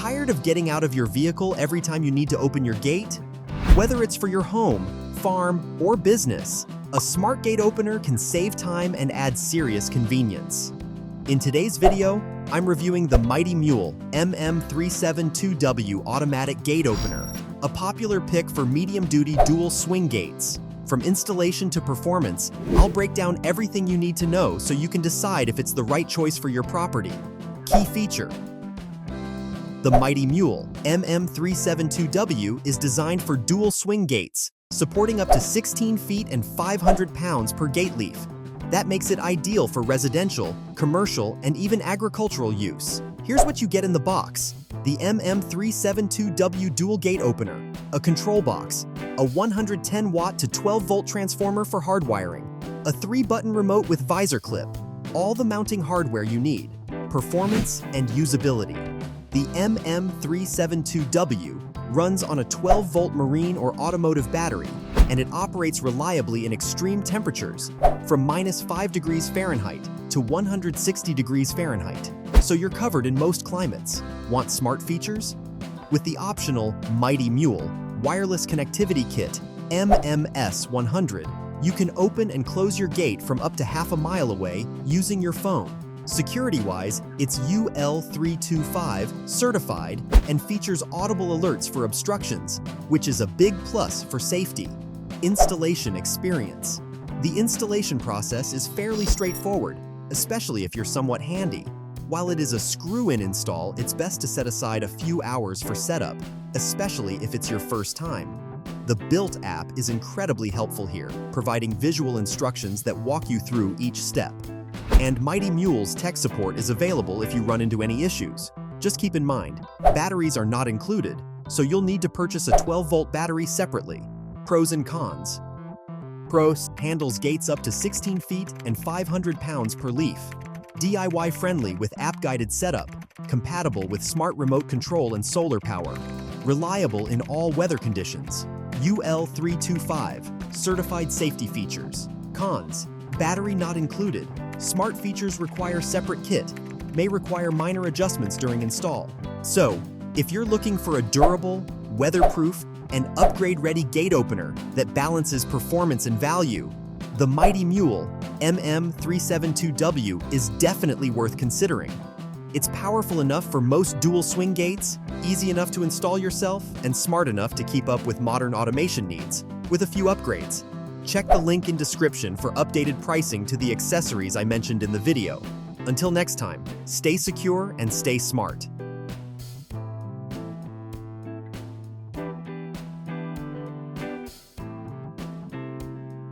Tired of getting out of your vehicle every time you need to open your gate? Whether it's for your home, farm, or business, a smart gate opener can save time and add serious convenience. In today's video, I'm reviewing the Mighty Mule MM372W automatic gate opener, a popular pick for medium-duty dual swing gates. From installation to performance, I'll break down everything you need to know so you can decide if it's the right choice for your property. Key feature: the Mighty Mule MM372W is designed for dual swing gates, supporting up to 16 feet and 500 pounds per gate leaf. That makes it ideal for residential, commercial, and even agricultural use. Here's what you get in the box: the MM372W dual gate opener, a control box, a 110-watt to 12-volt transformer for hardwiring, a 3-button remote with visor clip, all the mounting hardware you need, performance and usability. The MM372W runs on a 12-volt marine or automotive battery, and it operates reliably in extreme temperatures, from -5 degrees Fahrenheit to 160 degrees Fahrenheit, so you're covered in most climates. Want smart features? With the optional Mighty Mule Wireless Connectivity Kit MMS100, you can open and close your gate from up to half a mile away using your phone. Security-wise, it's UL325 certified and features audible alerts for obstructions, which is a big plus for safety. Installation experience. The installation process is fairly straightforward, especially if you're somewhat handy. While it is a screw-in install, it's best to set aside a few hours for setup, especially if it's your first time. The Built app is incredibly helpful here, providing visual instructions that walk you through each step. And Mighty Mule's tech support is available if you run into any issues. Just keep in mind, batteries are not included, so you'll need to purchase a 12-volt battery separately. Pros and cons. Pros: handles gates up to 16 feet and 500 pounds per leaf. DIY friendly with app-guided setup, compatible with smart remote control and solar power. Reliable in all weather conditions. UL325 certified safety features. Cons: battery not included. Smart features require separate kit. May require minor adjustments during install. So, if you're looking for a durable, weatherproof, and upgrade-ready gate opener that balances performance and value, the Mighty Mule MM372W is definitely worth considering. It's powerful enough for most dual swing gates, easy enough to install yourself, and smart enough to keep up with modern automation needs, with a few upgrades. Check the link in description for updated pricing to the accessories I mentioned in the video. Until next time, stay secure and stay smart.